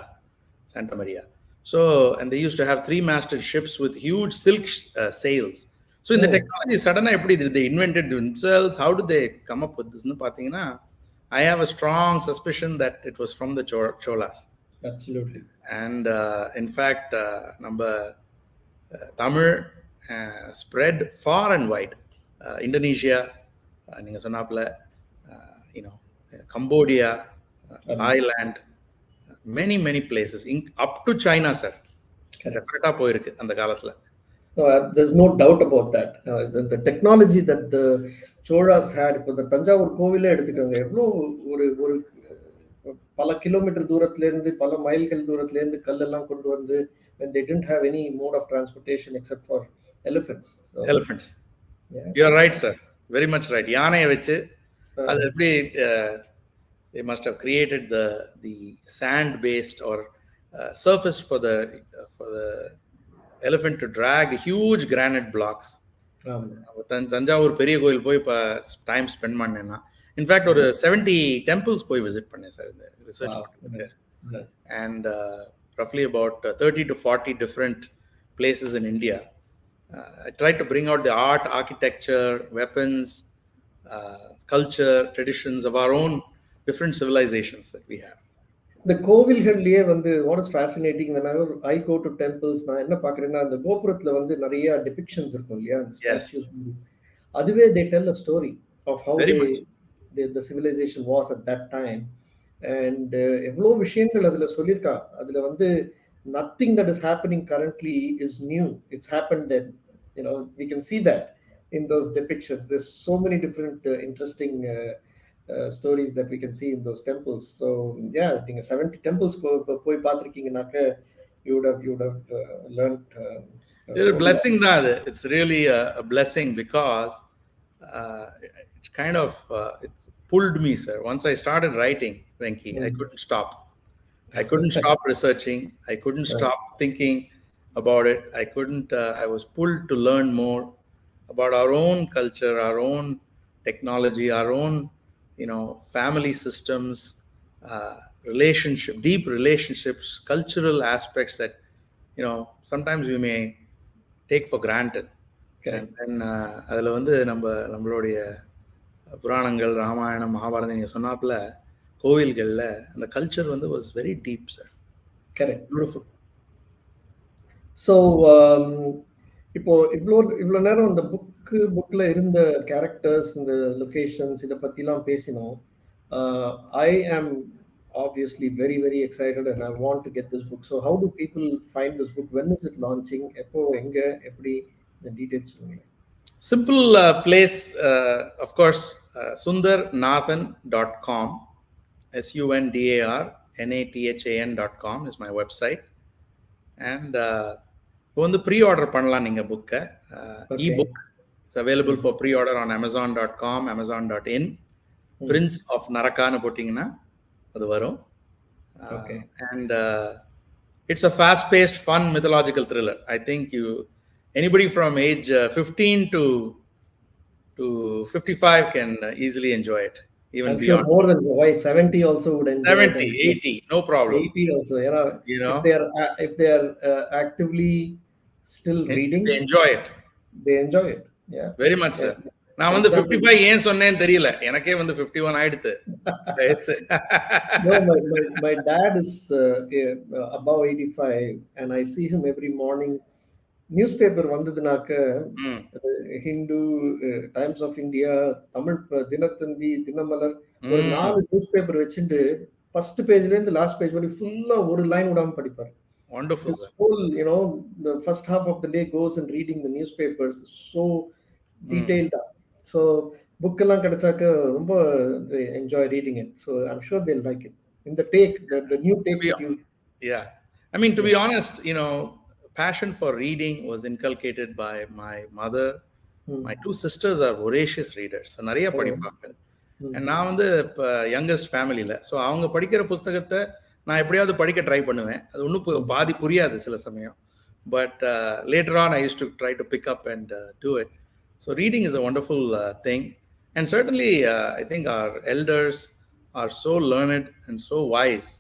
Santa Maria. So, and they used to have 3-masted ships with huge silk sails. So in the technology, suddenly they invented themselves. How did they come up with this? I have a strong suspicion that it was from the Cholas. Absolutely. And in fact, number Tamil spread far and wide. Indonesia, ninga sonnapla, Cambodia, Thailand, many places, up to China, sir. Definitely போயிருக்கு அந்த காலத்துல. There's no doubt about that. The technology that the Cholas had, இப்போ the Thanjavur கோவிலே எடுத்துக்கோங்க, எவ்வளோ ஒரு பல kilometre தூரத்துல இருந்து பல மைல்கள் தூரத்துல இருந்து கல்லெல்லாம் கொண்டு வந்து, when they didn't have any mode of transportation except for elephants. Elephants. Yeah. You are right, sir. Very much right. யானையை வச்சு அது எப்படி they must have created the sand based or surface for the elephant to drag huge granite blocks. Thanjavur பெரிய கோயில் போய் இப்போ time spend பண்ணேன்னா in fact ஒரு 70 temples போய் விசிட் பண்ணேன் சார் இந்த ரிசர்ச் பண்ணுறதுக்கு. And roughly about 30 to 40 different places in India. I tried to bring out the art, architecture, weapons, culture, traditions of our own different civilizations that we have. இந்த கோவில்கள்லயே வந்து what is fascinating whenever I go to temples, நான் என்ன பார்க்குறேன்னா அந்த கோபுரத்துல வந்து நிறைய depictions இருக்கும் இல்லையா? அதுவே they tell a story of how the civilization was at that time. And எவ்வளோ விஷயங்கள் அதுல சொல்லியிருக்கா. அதுல வந்து nothing that is happening currently is new. It's happened then. We can see that in those depictions. There's so many different interesting stories that we can see in those temples. So yeah, I think 70 temples போய் பார்த்திருக்கீங்கனாக்க you would have learned. It's a blessing that it's really a blessing because it kind of it's pulled me, sir. Once I started writing, Venki, I couldn't stop. I couldn't stop researching. I couldn't stop thinking about it. I was pulled to learn more about our own culture, our own technology, our own, family systems, deep relationships, cultural aspects that, sometimes we may take for granted. And then, அதில் வந்து நம்மளுடைய புராணங்கள், ராமாயணம், மகாபாரதம் நீங்கள் சொன்னாப்புல கோவில்களில் அந்த culture வந்து was very deep sir. Correct. Beautiful. So இப்போ இவ்வளோ நேரம் இந்த புக்கில் இருந்த கேரக்டர்ஸ், இந்த லொகேஷன்ஸ், இதை பற்றிலாம் பேசினோம். ஐ ஆம் obviously very very excited and I want to get this book. So how do people find this book? When is it launching? எப்போ, எங்க, எப்படி, the details சொல்லுங்க. Simple place, of course, sundarnathan.com, sundarnathan.com is my website. And இப்போ வந்து pre-order பண்ணலாம் நீங்கள் புக்கை. E-book is available for pre-order on amazon.com, amazon.in. Prince of Naraka போட்டிங்கன்னா அது வரும். And it's a fast-paced, fun mythological thriller. I think anybody from age 15 to 55 can easily enjoy it, even I'm sure beyond more than why 70 also would enjoy it, 70, and 80, no problem. 80 also. You If know, they are actively still they reading, enjoy it they enjoy it. Yeah. very much, Yeah. sir. நான் For வந்து example, 55 ஏன் சொன்னேன்னு தெரியல, எனக்கே வந்து 51 ஆயிடுத்து வயசு. no, my dad is above 85, and I see him every morning. Newspaper வந்ததுனாக்க ம், Hindu, Times of India, Tamil Dinathanthi, Dinamalar, ஒரு ம். 4 நியூஸ் பேப்பர் வச்சுட்டு ஃபர்ஸ்ட் பேஜ்ல இருந்து லாஸ்ட் பேஜ் வரை ஃபுல்லா ஒரு லைன் விடாம படிப்பார். Wonderful, His sir. whole, the first half of the day goes in reading the newspapers, so detailed. So book எல்லாம் கிடைச்சாக்க ரொம்ப they enjoy reading it. So I'm sure they'll like it. In the new take that you. Yeah. I mean, to be honest, passion for reading was inculcated by my mother. My two sisters are voracious readers. So நிறைய படிப்பாங்க. And நான் வந்து இப்போ youngest ஃபேமிலியில், so அவங்க படிக்கிற புஸ்தகத்தை நான் எப்படியாவது படிக்க ட்ரை பண்ணுவேன். அது ஒன்றும் பாதி புரியாது சில சமயம், but later on I used to try to pick up and do it. So reading is a wonderful thing, and certainly I think our elders are so learned and so wise,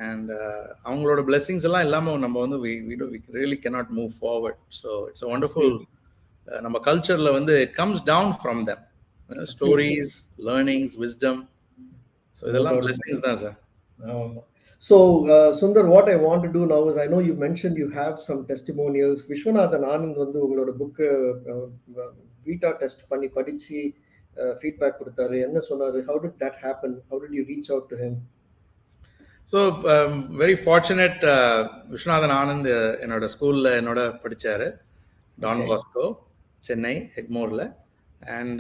and அவங்களோட blessings எல்லாம் இல்லாமல் நம்ம வந்து we really cannot move forward. So it's a wonderful, நம்ம கல்ச்சரில் வந்து it comes down from them. Stories, learnings, wisdom. So இதெல்லாம் blessings தான், sir. So Sundar, what I want to do now is, I know you mentioned you have some testimonials. Vishwanathan Anand வந்து உங்களோட book beta test பண்ணி படிச்சு feedback கொடுத்தாரு. என்ன சொன்னாரு? How did that happen? How did you reach out to him? So very fortunate, Vishwanathan Anand என்னோட ஸ்கூல்ல என்னோட படிச்சாரு, டான் பாஸ்கோ, சென்னை எக்மோர்ல. And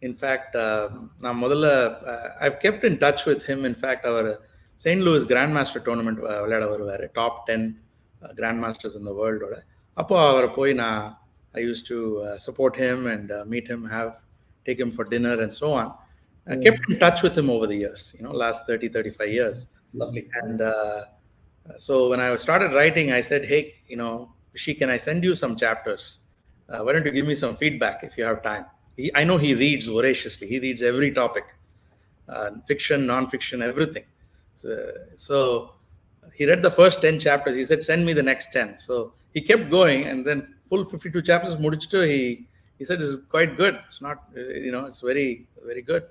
in fact, நான் முதல்ல I've kept in touch with him. In fact, our St. Louis Grandmaster tournament விளையாட வருவார், top 10 Grandmasters in the world. அப்போ அவரை போய் I used to support him and meet him, take him for dinner and so on. I kept in touch with him over the years, last 35 years. Lovely. And so when I started writing, I said, hey, Rishi, can I send you some chapters? Why don't you give me some feedback if you have time? I know he reads voraciously. He reads every topic, fiction, non-fiction, everything. So he read the first 10 chapters. He said, send me the next 10. So he kept going, and then full 52 chapters mudichittu, he said, it's quite good. It's not, it's very, very good.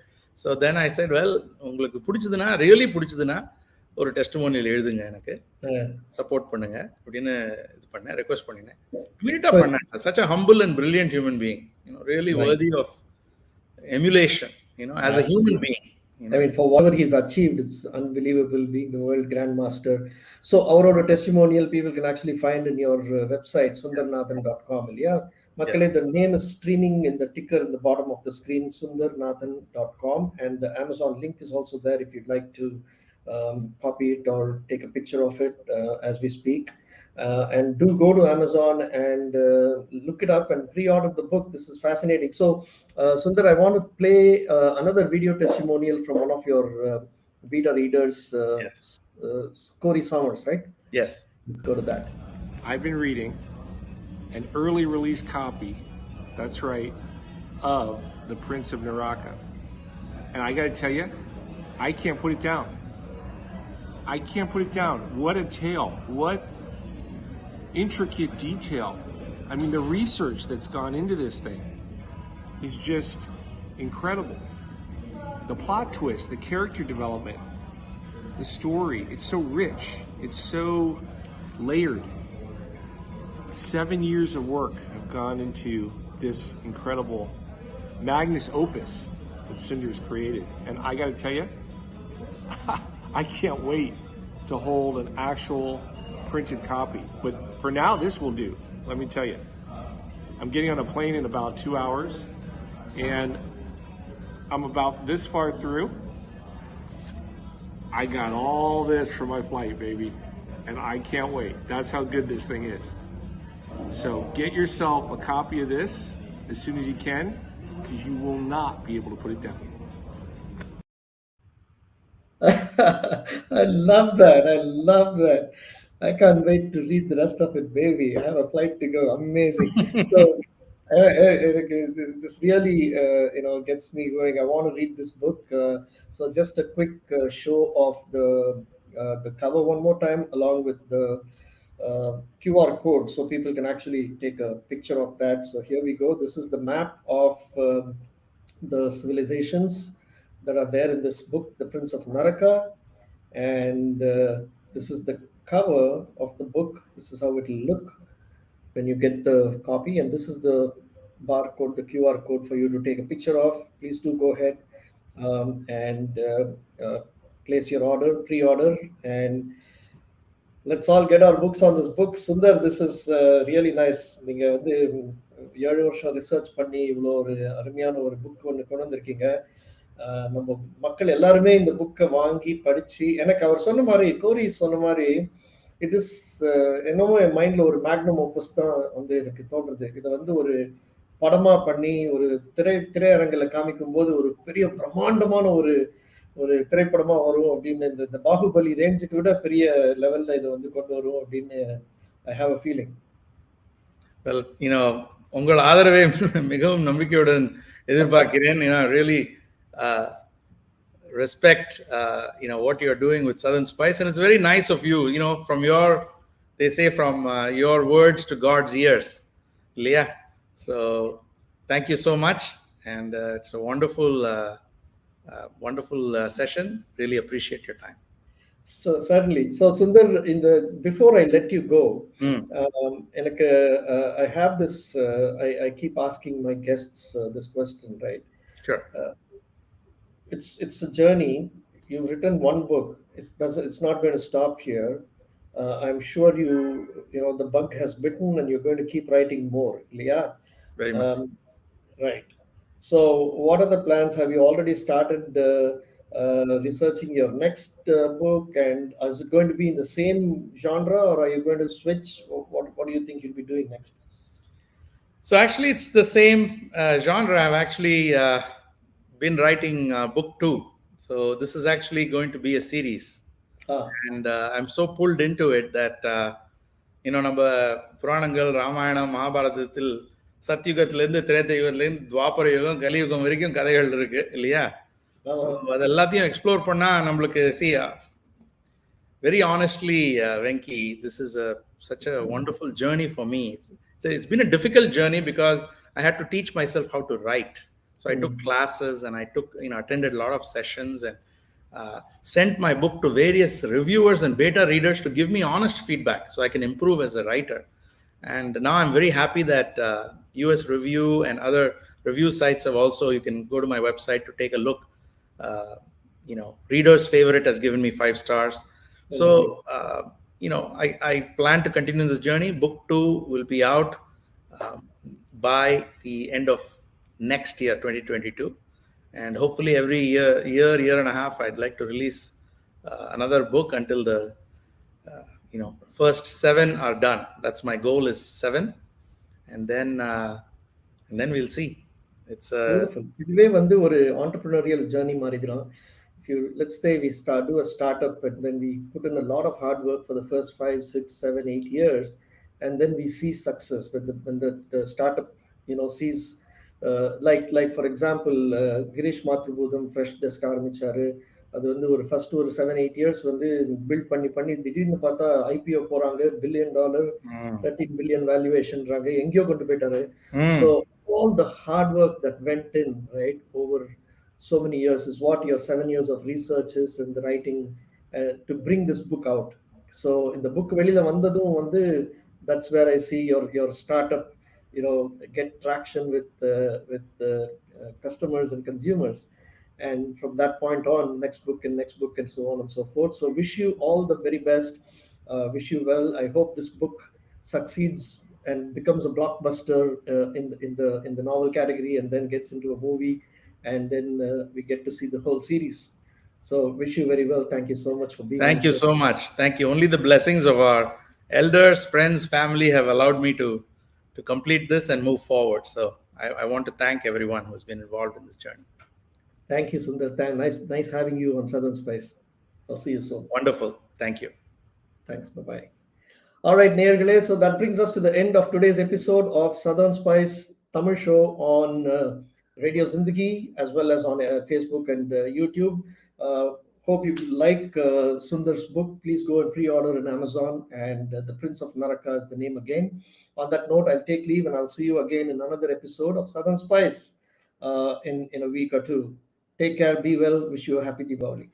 So then I said, well, உங்களுக்கு பிடிச்சதுன்னா, really பிடிச்சதுன்னா ஒரு testimonial எழுதுங்க, எனக்கு support பண்ணுங்க அப்படின்னு இது பண்ணேன், ரெக்வெஸ்ட் பண்ணினேன். இமீடியட்டா பண்ணேன். Such a humble and brilliant human being, really worthy of emulation, as a human being. I mean, for whatever he's achieved, it's unbelievable, being the world grandmaster. So our testimonial people can actually find in your website, sundarnathan.com. Yeah, Makale, the name is streaming in the ticker in the bottom of the screen, sundarnathan.com, and the Amazon link is also there if you'd like to copy it or take a picture of it as we speak. And do go to Amazon and look it up and pre-order the book. This is fascinating. So Sundar, I want to play another video testimonial from one of your beta readers, Corey Summers, right? Yes. Let's go to that. I've been reading an early release copy, that's right, of The Prince of Naraka. And I got to tell you, I can't put it down. I can't put it down. What a tale. What intricate detail. I mean, the research that's gone into this thing is just incredible. The plot twist, the character development, the story, it's so rich. It's so layered. 7 years of work have gone into this incredible magnus opus that Sundar's created. And I got to tell you, I can't wait to hold an actual printed copy. But for now, this will do. Let me tell you. I'm getting on a plane in about 2 hours, and I'm about this far through. I got all this for my flight, baby, and I can't wait. That's how good this thing is. So get yourself a copy of this as soon as you can, because you will not be able to put it down. I love that. I can't wait to read the rest of it, baby. I have a flight to go. Amazing. So this really, gets me going. I want to read this book. So just a quick show of the cover one more time, along with the QR code, so people can actually take a picture of that. So here we go. This is the map of the civilizations that are there in this book, The Prince of Naraka, and this is the cover of the book. This is how it will look when you get the copy, and this is the barcode, the QR code for you to take a picture of. Please do go ahead and place your order, pre-order, and let's all get our books on this book. Sundar, this is really nice. நீங்க வந்து 7 வருஷம் research பண்ணி இவ்வளோ ஒரு அருமையான ஒரு book ஒன்று கொண்டு வந்திருக்கீங்க. நம்ம மக்கள் எல்லாருமே இந்த புக்கை வாங்கி படிச்சு, எனக்கு அவர் சொன்ன மாதிரி, கோரி சொன்ன மாதிரி, இட் இஸ் என்னமோ என் மைண்ட்ல ஒரு மேக்னம் ஓப்பஸ் தான் வந்து எனக்கு தோன்றுது. இதை வந்து ஒரு படமா பண்ணி ஒரு திரையரங்கில் காமிக்கும் போது ஒரு பெரிய பிரம்மாண்டமான ஒரு ஒரு திரைப்படமா வரும் அப்படின்னு, இந்த பாகுபலி ரேஞ்சுக்கு விட பெரிய லெவல்ல இதை வந்து கொண்டு வரும் அப்படின்னு I have a feeling. Well, உங்கள் ஆதரவை மிகவும் நம்பிக்கையுடன் எதிர்பார்க்கிறேன். Really respect what you're doing with Southern Spice, and it's very nice of you, from they say from your words to God's ears. Yeah. So thank you so much, and it's a wonderful session. Really appreciate your time. So certainly. So Sundar, before I let you go, I have this. I keep asking my guests this question, right? Sure. It's a journey. You've written one book. It's not going to stop here. I'm sure the bug has bitten, and you're going to keep writing more. Yeah. Very much. Right. So, what are the plans? Have you already started researching your next book, and is it going to be in the same genre, or are you going to switch? What do you think you'll be doing next? So actually, it's the same genre. I've actually been writing book 2. So this is actually going to be a series. And I'm so pulled into it that நம்ம புராணங்கள், ராமாயணம், மகாபாரதத்தில் சத்யுகத்திலேருந்து திரேதயுகத்திலேருந்து துவாபர யுகம், கலியுகம் வரைக்கும் கதைகள் இருக்கு இல்லையா? அது எல்லாத்தையும் எக்ஸ்ப்ளோர் பண்ணா நம்மளுக்கு very honestly, Venki, this is such a wonderful journey for me. It's been a difficult journey because I had to teach myself how to write. So I took classes, and I attended a lot of sessions, and sent my book to various reviewers and beta readers to give me honest feedback so I can improve as a writer. And now I'm very happy that US Review and other review sites have also, you can go to my website to take a look. Reader's Favorite has given me 5 stars. So, I plan to continue this journey. Book 2 will be out by the end of next year, 2022. And hopefully every year and a half, I'd like to release another book until the, first 7 are done. That's my goal, is 7. And then we'll see. It's beautiful. இதுவே வந்து ஒரு entrepreneurial journey மாதிரி தான். Let's say we do a startup, and then we put in a lot of hard work for the first 5, 6, 7, 8 years, and then we see success when the startup sees like for example Girish Mathrubootham fresh desk ஆரம்பிச்சாரு. அது வந்து ஒரு first ஒரு 7-8 years வந்து build பண்ணி திடீர்னு பார்த்தா IPO போறாங்க, $1 billion 13 billion வேல்யூவேஷன்றாங்க, எங்கேயோ கொண்டு போயிட்டாரு. So all the hard work that went in, right, over so many years is what your 7 years of research is, and the writing to bring this book out. So in the book வெளியில வந்ததும் வந்து that's where I see your startup get traction with customers and consumers, and from that point on, next book and so on and so forth. So wish you all the very best. Wish you well. I hope this book succeeds and becomes a blockbuster in the novel category, and then gets into a movie, and then we get to see the whole series. So wish you very well. Thank you so much for being Thank you so much. Thank you. Only the blessings of our elders, friends, family have allowed me to complete this and move forward. So I want to thank everyone who has been involved in this journey. Thank you, Sundar. Nice having you on Southern Spice. I'll see you soon. Wonderful. Thank you. Thanks. Bye-bye. All right, Neyargale. So that brings us to the end of today's episode of Southern Spice Tamil Show on Radio Zindagi, as well as on Facebook and YouTube. Hope you like Sundar's book. Please go and pre-order on Amazon. And The Prince of Naraka is the name again. On that note, I'll take leave and I'll see you again in another episode of Southern Spice in a week or two. Take care, be well, wish you a happy Diwali.